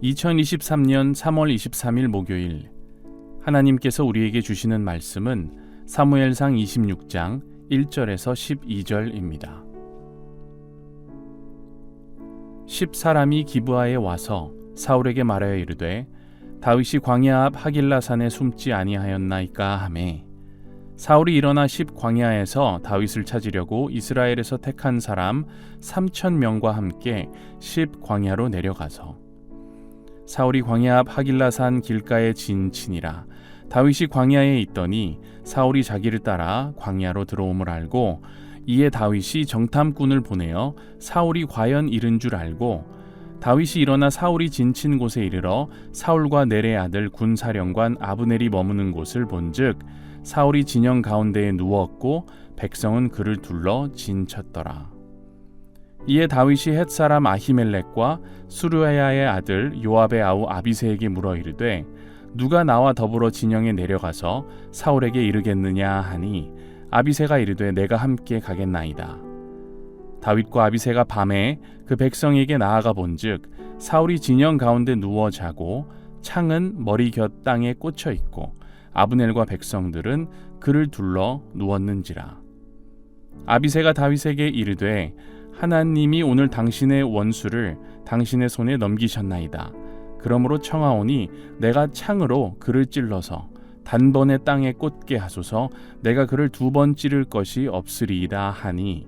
2023년 3월 23일 목요일, 하나님께서 우리에게 주시는 말씀은 사무엘상 26장 1절에서 12절입니다. 10사람이 기브아에 와서 사울에게 말하여 이르되 다윗이 광야 앞 하길라산에 숨지 아니하였나이까 하매, 사울이 일어나 10 광야에서 다윗을 찾으려고 이스라엘에서 택한 사람 3,000명과 함께 10 광야로 내려가서 사울이 광야 앞 하길라산 길가에 진치니라. 다윗이 광야에 있더니 사울이 자기를 따라 광야로 들어옴을 알고, 이에 다윗이 정탐꾼을 보내어 사울이 과연 이른 줄 알고, 다윗이 일어나 사울이 진친 곳에 이르러 사울과 넬의 아들 군사령관 아브넬이 머무는 곳을 본즉 사울이 진영 가운데에 누웠고 백성은 그를 둘러 진쳤더라. 이에 다윗이 헷사람 아히멜렉과 수르야의 아들 요압의 아우 아비새에게 물어 이르되 누가 나와 더불어 진영에 내려가서 사울에게 이르겠느냐 하니, 아비새가 이르되 내가 함께 가겠나이다. 다윗과 아비새가 밤에 그 백성에게 나아가 본즉 사울이 진영 가운데 누워 자고 창은 머리 곁 땅에 꽂혀 있고 아브넬과 백성들은 그를 둘러 누웠는지라. 아비새가 다윗에게 이르되 하나님이 오늘 당신의 원수를 당신의 손에 넘기셨나이다. 그러므로 청하오니 내가 창으로 그를 찔러서 단번에 땅에 꽂게 하소서. 내가 그를 2번 찌를 것이 없으리이다 하니,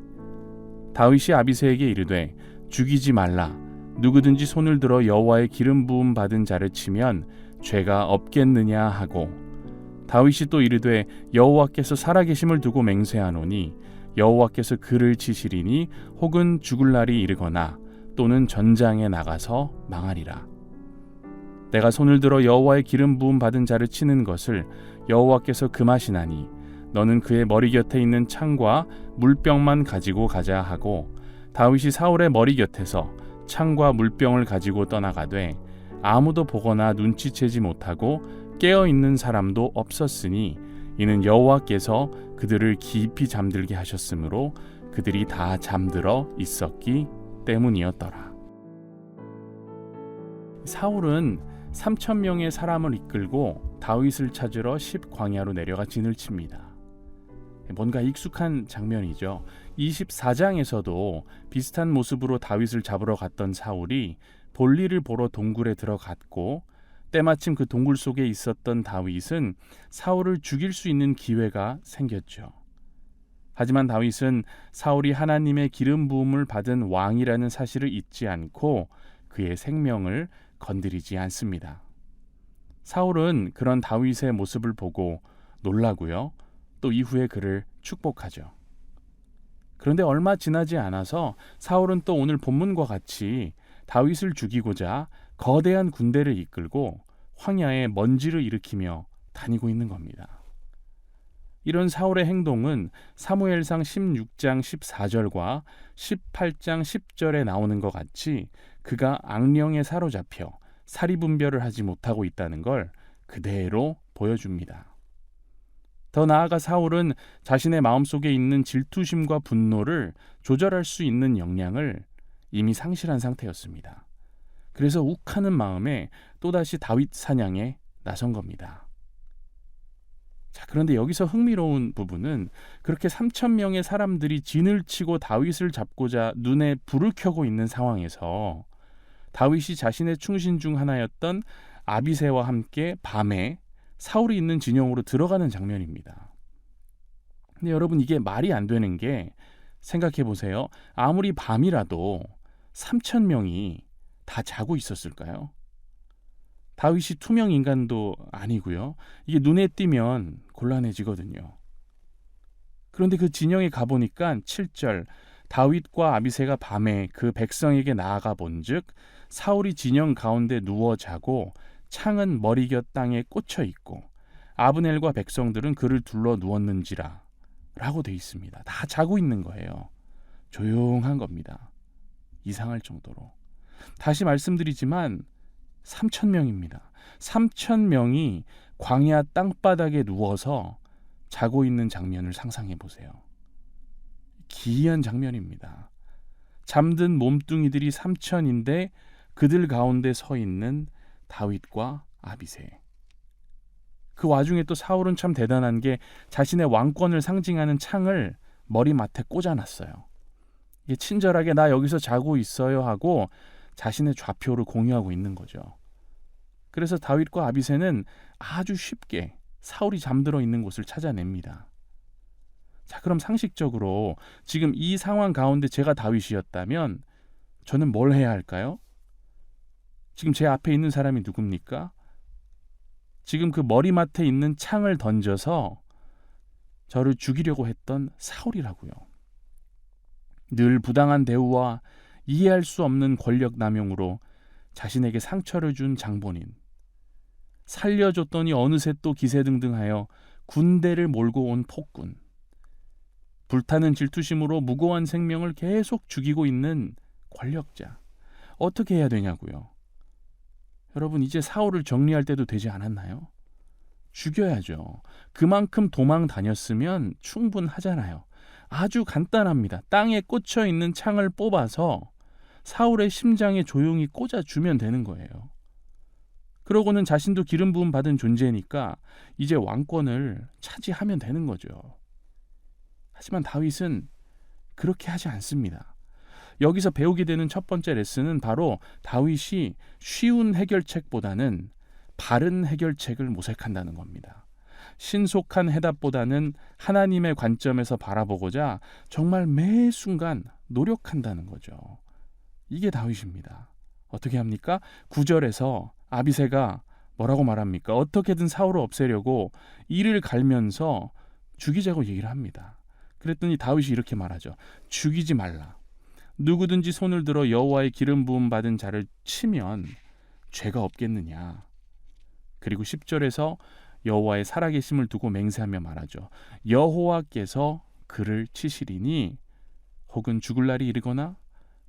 다윗이 아비새에게 이르되 죽이지 말라. 누구든지 손을 들어 여호와의 기름 부음 받은 자를 치면 죄가 없겠느냐 하고, 다윗이 또 이르되 여호와께서 살아계심을 두고 맹세하노니 여호와께서 그를 치시리니 혹은 죽을 날이 이르거나 또는 전장에 나가서 망하리라. 내가 손을 들어 여호와의 기름 부음 받은 자를 치는 것을 여호와께서 금하시나니 너는 그의 머리 곁에 있는 창과 물병만 가지고 가자 하고, 다윗이 사울의 머리 곁에서 창과 물병을 가지고 떠나가되 아무도 보거나 눈치채지 못하고 깨어 있는 사람도 없었으니 이는 여호와께서 그들을 깊이 잠들게 하셨으므로 그들이 다 잠들어 있었기 때문이었더라. 사울은 3,000명의 사람을 이끌고 다윗을 찾으러 10 광야로 내려가 진을 칩니다. 뭔가 익숙한 장면이죠. 24장에서도 비슷한 모습으로 다윗을 잡으러 갔던 사울이 볼일을 보러 동굴에 들어갔고, 때마침 그 동굴 속에 있었던 다윗은 사울을 죽일 수 있는 기회가 생겼죠. 하지만 다윗은 사울이 하나님의 기름 부음을 받은 왕이라는 사실을 잊지 않고 그의 생명을 건드리지 않습니다. 사울은 그런 다윗의 모습을 보고 놀라고요. 또 이후에 그를 축복하죠. 그런데 얼마 지나지 않아서 사울은 또 오늘 본문과 같이 다윗을 죽이고자 거대한 군대를 이끌고 황야에 먼지를 일으키며 다니고 있는 겁니다. 이런 사울의 행동은 사무엘상 16장 14절과 18장 10절에 나오는 것 같이 그가 악령에 사로잡혀 사리분별을 하지 못하고 있다는 걸 그대로 보여줍니다. 더 나아가 사울은 자신의 마음속에 있는 질투심과 분노를 조절할 수 있는 역량을 이미 상실한 상태였습니다. 그래서 욱하는 마음에 또다시 다윗 사냥에 나선 겁니다. 자, 그런데 여기서 흥미로운 부분은 그렇게 3,000명의 사람들이 진을 치고 다윗을 잡고자 눈에 불을 켜고 있는 상황에서 다윗이 자신의 충신 중 하나였던 아비새와 함께 밤에 사울이 있는 진영으로 들어가는 장면입니다. 근데 여러분, 이게 말이 안 되는 게, 생각해 보세요. 아무리 밤이라도 3,000명이 다 자고 있었을까요? 다윗이 투명 인간도 아니고요. 이게 눈에 띄면 곤란해지거든요. 그런데 그 진영에 가보니까 7절, 다윗과 아비새가 밤에 그 백성에게 나아가 본즉 사울이 진영 가운데 누워 자고 창은 머리 곁 땅에 꽂혀 있고 아브넬과 백성들은 그를 둘러 누웠는지라 라고 돼 있습니다. 다 자고 있는 거예요. 조용한 겁니다. 이상할 정도로. 다시 말씀드리지만 3,000명입니다. 3,000명이 광야 땅바닥에 누워서 자고 있는 장면을 상상해 보세요. 기이한 장면입니다. 잠든 몸뚱이들이 3,000인데 그들 가운데 서 있는 다윗과 아비새. 그 와중에 또 사울은 참 대단한 게 자신의 왕권을 상징하는 창을 머리맡에 꽂아놨어요. 이게 친절하게 나 여기서 자고 있어요 하고 자신의 좌표를 공유하고 있는 거죠. 그래서 다윗과 아비새는 아주 쉽게 사울이 잠들어 있는 곳을 찾아냅니다. 자, 그럼 상식적으로 지금 이 상황 가운데 제가 다윗이었다면 저는 뭘 해야 할까요? 지금 제 앞에 있는 사람이 누굽니까? 지금 그 머리맡에 있는 창을 던져서 저를 죽이려고 했던 사울이라고요. 늘 부당한 대우와 이해할 수 없는 권력 남용으로 자신에게 상처를 준 장본인. 살려줬더니 어느새 또 기세등등하여 군대를 몰고 온 폭군. 불타는 질투심으로 무고한 생명을 계속 죽이고 있는 권력자. 어떻게 해야 되냐고요. 여러분, 이제 사울을 정리할 때도 되지 않았나요? 죽여야죠. 그만큼 도망 다녔으면 충분하잖아요. 아주 간단합니다. 땅에 꽂혀 있는 창을 뽑아서 사울의 심장에 조용히 꽂아주면 되는 거예요. 그러고는 자신도 기름 부음 받은 존재니까 이제 왕권을 차지하면 되는 거죠. 하지만 다윗은 그렇게 하지 않습니다. 여기서 배우게 되는 첫 번째 레슨은 바로 다윗이 쉬운 해결책보다는 바른 해결책을 모색한다는 겁니다. 신속한 해답보다는 하나님의 관점에서 바라보고자 정말 매 순간 노력한다는 거죠. 이게 다윗입니다. 어떻게 합니까? 9절에서 아비새가 뭐라고 말합니까? 어떻게든 사울을 없애려고 이를 갈면서 죽이자고 얘기를 합니다. 그랬더니 다윗이 이렇게 말하죠. 죽이지 말라. 누구든지 손을 들어 여호와의 기름 부음 받은 자를 치면 죄가 없겠느냐. 그리고 10절에서 여호와의 살아계심을 두고 맹세하며 말하죠. 여호와께서 그를 치시리니 혹은 죽을 날이 이르거나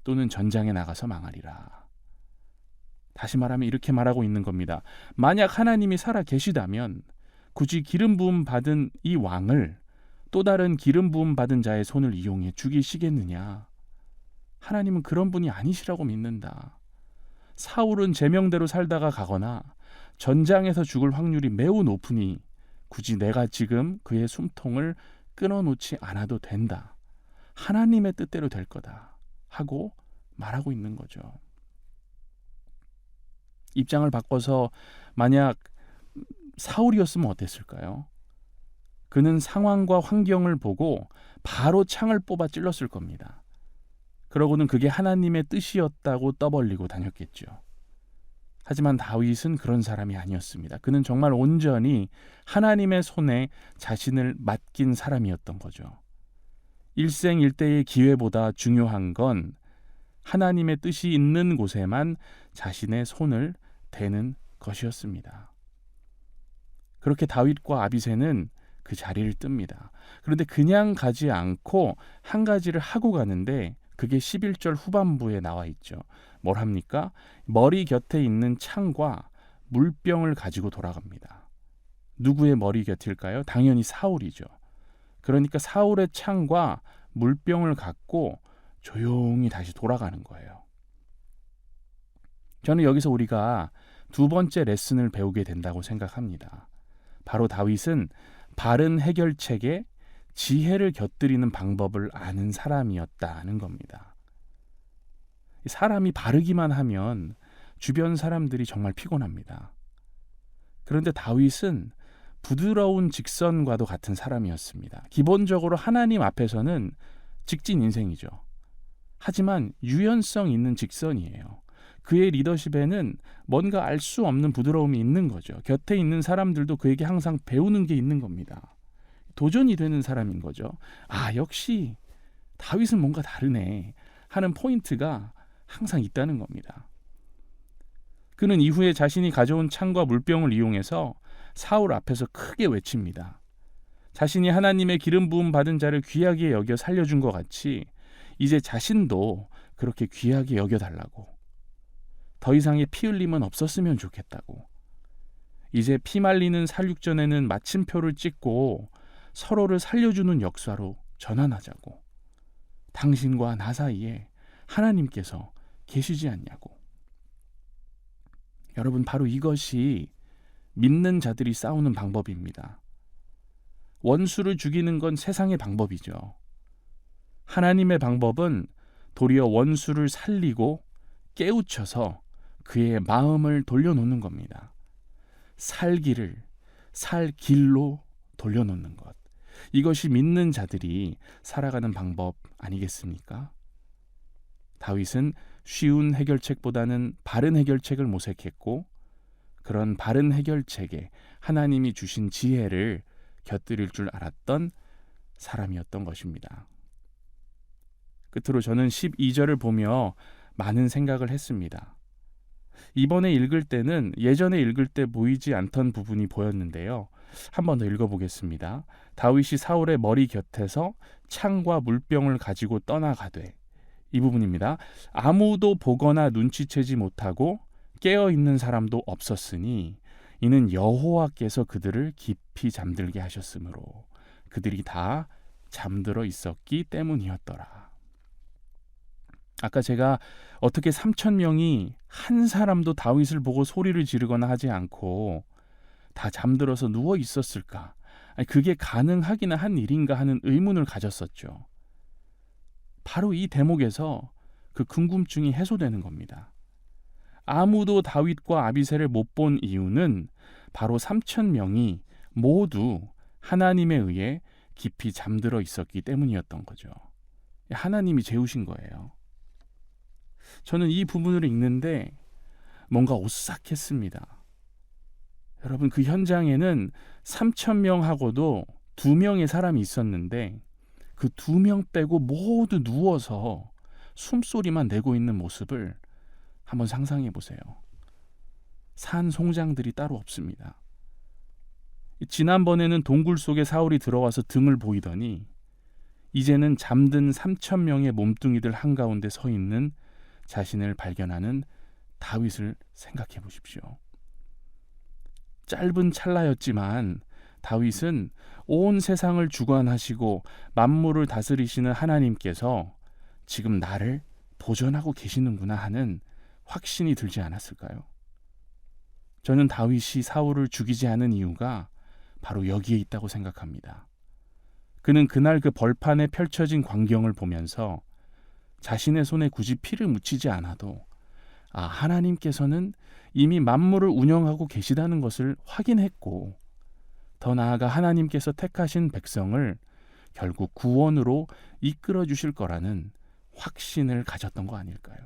또는 전장에 나가서 망하리라. 다시 말하면 이렇게 말하고 있는 겁니다. 만약 하나님이 살아 계시다면 굳이 기름 부음 받은 이 왕을 또 다른 기름 부음 받은 자의 손을 이용해 죽이시겠느냐. 하나님은 그런 분이 아니시라고 믿는다. 사울은 제명대로 살다가 가거나 전장에서 죽을 확률이 매우 높으니 굳이 내가 지금 그의 숨통을 끊어놓지 않아도 된다. 하나님의 뜻대로 될 거다 하고 말하고 있는 거죠. 입장을 바꿔서 만약 사울이었으면 어땠을까요? 그는 상황과 환경을 보고 바로 창을 뽑아 찔렀을 겁니다. 그러고는 그게 하나님의 뜻이었다고 떠벌리고 다녔겠죠. 하지만 다윗은 그런 사람이 아니었습니다. 그는 정말 온전히 하나님의 손에 자신을 맡긴 사람이었던 거죠. 일생일대의 기회보다 중요한 건 하나님의 뜻이 있는 곳에만 자신의 손을 대는 것이었습니다. 그렇게 다윗과 아비새는 그 자리를 뜹니다. 그런데 그냥 가지 않고 한 가지를 하고 가는데 그게 11절 후반부에 나와 있죠. 뭘 합니까? 머리 곁에 있는 창과 물병을 가지고 돌아갑니다. 누구의 머리 곁일까요? 당연히 사울이죠. 그러니까 사울의 창과 물병을 갖고 조용히 다시 돌아가는 거예요. 저는 여기서 우리가 두 번째 레슨을 배우게 된다고 생각합니다. 바로 다윗은 바른 해결책에 지혜를 곁들이는 방법을 아는 사람이었다는 겁니다. 사람이 바르기만 하면 주변 사람들이 정말 피곤합니다. 그런데 다윗은 부드러운 직선과도 같은 사람이었습니다. 기본적으로 하나님 앞에서는 직진 인생이죠. 하지만 유연성 있는 직선이에요. 그의 리더십에는 뭔가 알 수 없는 부드러움이 있는 거죠. 곁에 있는 사람들도 그에게 항상 배우는 게 있는 겁니다. 도전이 되는 사람인 거죠. 아, 역시 다윗은 뭔가 다르네 하는 포인트가 항상 있다는 겁니다. 그는 이후에 자신이 가져온 창과 물병을 이용해서 사울 앞에서 크게 외칩니다. 자신이 하나님의 기름 부음 받은 자를 귀하게 여겨 살려준 것 같이 이제 자신도 그렇게 귀하게 여겨달라고. 더 이상의 피 흘림은 없었으면 좋겠다고. 이제 피 말리는 살육전에는 마침표를 찍고 서로를 살려주는 역사로 전환하자고. 당신과 나 사이에 하나님께서 계시지 않냐고. 여러분, 바로 이것이 믿는 자들이 싸우는 방법입니다. 원수를 죽이는 건 세상의 방법이죠. 하나님의 방법은 도리어 원수를 살리고 깨우쳐서 그의 마음을 돌려놓는 겁니다. 살 길로 돌려놓는 것. 이것이 믿는 자들이 살아가는 방법 아니겠습니까? 다윗은 쉬운 해결책보다는 바른 해결책을 모색했고, 그런 바른 해결책에 하나님이 주신 지혜를 곁들일 줄 알았던 사람이었던 것입니다. 끝으로 저는 12절을 보며 많은 생각을 했습니다. 이번에 읽을 때는 예전에 읽을 때 보이지 않던 부분이 보였는데요. 한 번 더 읽어보겠습니다. 다윗이 사울의 머리 곁에서 창과 물병을 가지고 떠나가되, 이 부분입니다. 아무도 보거나 눈치채지 못하고 깨어있는 사람도 없었으니 이는 여호와께서 그들을 깊이 잠들게 하셨으므로 그들이 다 잠들어 있었기 때문이었더라. 아까 제가 어떻게 3,000명이 한 사람도 다윗을 보고 소리를 지르거나 하지 않고 다 잠들어서 누워 있었을까? 그게 가능하기나 한 일인가 하는 의문을 가졌었죠. 바로 이 대목에서 그 궁금증이 해소되는 겁니다. 아무도 다윗과 아비새를 못 본 이유는 바로 3,000명이 모두 하나님에 의해 깊이 잠들어 있었기 때문이었던 거죠. 하나님이 재우신 거예요. 저는 이 부분을 읽는데 뭔가 오싹했습니다. 여러분, 그 현장에는 3,000명하고도 2명의 사람이 있었는데 그 2명 빼고 모두 누워서 숨소리만 내고 있는 모습을 한번 상상해 보세요. 산 송장들이 따로 없습니다. 지난번에는 동굴 속에 사울이 들어와서 등을 보이더니 이제는 잠든 3,000명의 몸뚱이들 한가운데 서 있는 자신을 발견하는 다윗을 생각해 보십시오. 짧은 찰나였지만 다윗은 온 세상을 주관하시고 만물을 다스리시는 하나님께서 지금 나를 보존하고 계시는구나 하는 확신이 들지 않았을까요? 저는 다윗이 사울을 죽이지 않은 이유가 바로 여기에 있다고 생각합니다. 그는 그날 그 벌판에 펼쳐진 광경을 보면서 자신의 손에 굳이 피를 묻히지 않아도 하나님께서는 이미 만물을 운영하고 계시다는 것을 확인했고, 더 나아가 하나님께서 택하신 백성을 결국 구원으로 이끌어 주실 거라는 확신을 가졌던 거 아닐까요?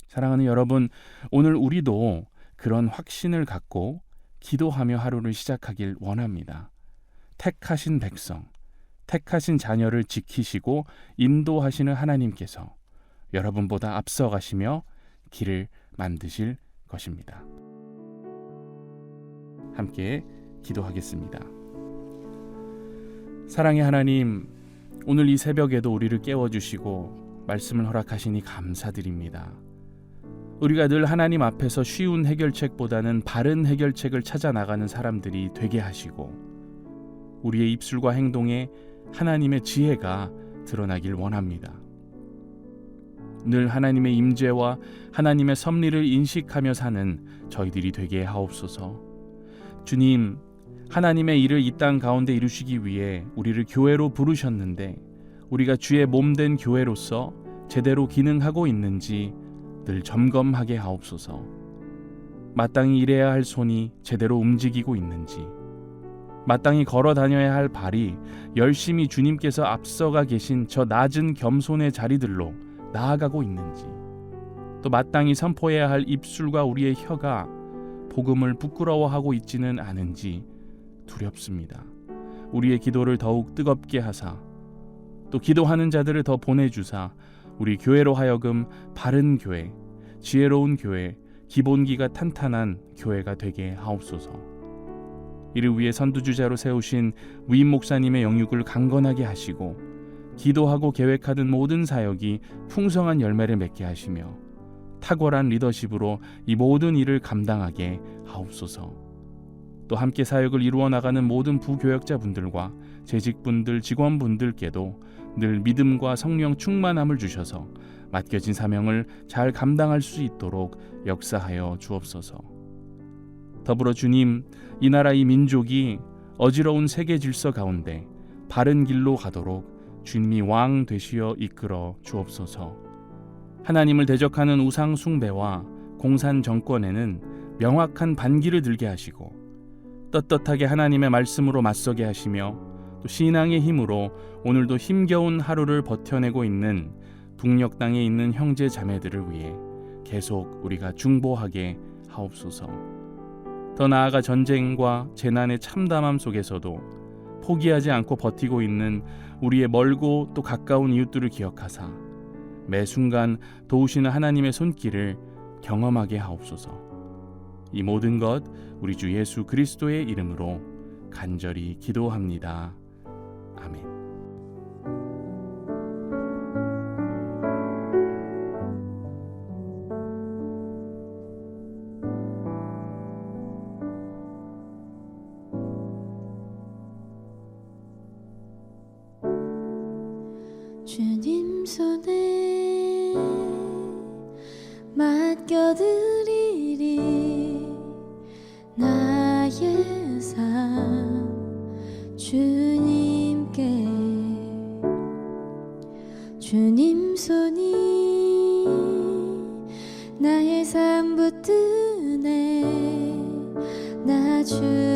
사랑하는 여러분, 오늘 우리도 그런 확신을 갖고 기도하며 하루를 시작하길 원합니다. 택하신 백성, 택하신 자녀를 지키시고 인도하시는 하나님께서 여러분보다 앞서가시며 길을 만드실 것입니다. 함께 기도하겠습니다. 사랑의 하나님, 오늘 이 새벽에도 우리를 깨워주시고 말씀을 허락하시니 감사드립니다. 우리가 늘 하나님 앞에서 쉬운 해결책보다는 바른 해결책을 찾아 나가는 사람들이 되게 하시고 우리의 입술과 행동에 하나님의 지혜가 드러나길 원합니다. 늘 하나님의 임재와 하나님의 섭리를 인식하며 사는 저희들이 되게 하옵소서. 주님, 하나님의 일을 이 땅 가운데 이루시기 위해 우리를 교회로 부르셨는데 우리가 주의 몸된 교회로서 제대로 기능하고 있는지 늘 점검하게 하옵소서. 마땅히 일해야 할 손이 제대로 움직이고 있는지, 마땅히 걸어 다녀야 할 발이 열심히 주님께서 앞서가 계신 저 낮은 겸손의 자리들로 나아가고 있는지, 또 마땅히 선포해야 할 입술과 우리의 혀가 복음을 부끄러워하고 있지는 않은지 두렵습니다. 우리의 기도를 더욱 뜨겁게 하사 또 기도하는 자들을 더 보내주사 우리 교회로 하여금 바른 교회, 지혜로운 교회, 기본기가 탄탄한 교회가 되게 하옵소서. 이를 위해 선두주자로 세우신 위임 목사님의 영육을 강건하게 하시고 기도하고 계획하던 모든 사역이 풍성한 열매를 맺게 하시며 탁월한 리더십으로 이 모든 일을 감당하게 하옵소서. 또 함께 사역을 이루어 나가는 모든 부교역자분들과 재직분들, 직원분들께도 늘 믿음과 성령 충만함을 주셔서 맡겨진 사명을 잘 감당할 수 있도록 역사하여 주옵소서. 더불어 주님, 이 나라 이 민족이 어지러운 세계 질서 가운데 바른 길로 가도록 주님이 왕 되시어 이끌어 주옵소서. 하나님을 대적하는 우상 숭배와 공산 정권에는 명확한 반기를 들게 하시고 떳떳하게 하나님의 말씀으로 맞서게 하시며 또 신앙의 힘으로 오늘도 힘겨운 하루를 버텨내고 있는 북녘 땅에 있는 형제 자매들을 위해 계속 우리가 중보하게 하옵소서. 더 나아가 전쟁과 재난의 참담함 속에서도 포기하지 않고 버티고 있는 우리의 멀고 또 가까운 이웃들을 기억하사 매 순간 도우시는 하나님의 손길을 경험하게 하옵소서. 이 모든 것 우리 주 예수 그리스도의 이름으로 간절히 기도합니다. 아멘. 주님 손에 맡겨드리리 나의 삶 주님께. 주님 손이 나의 삶 붙드네 나 주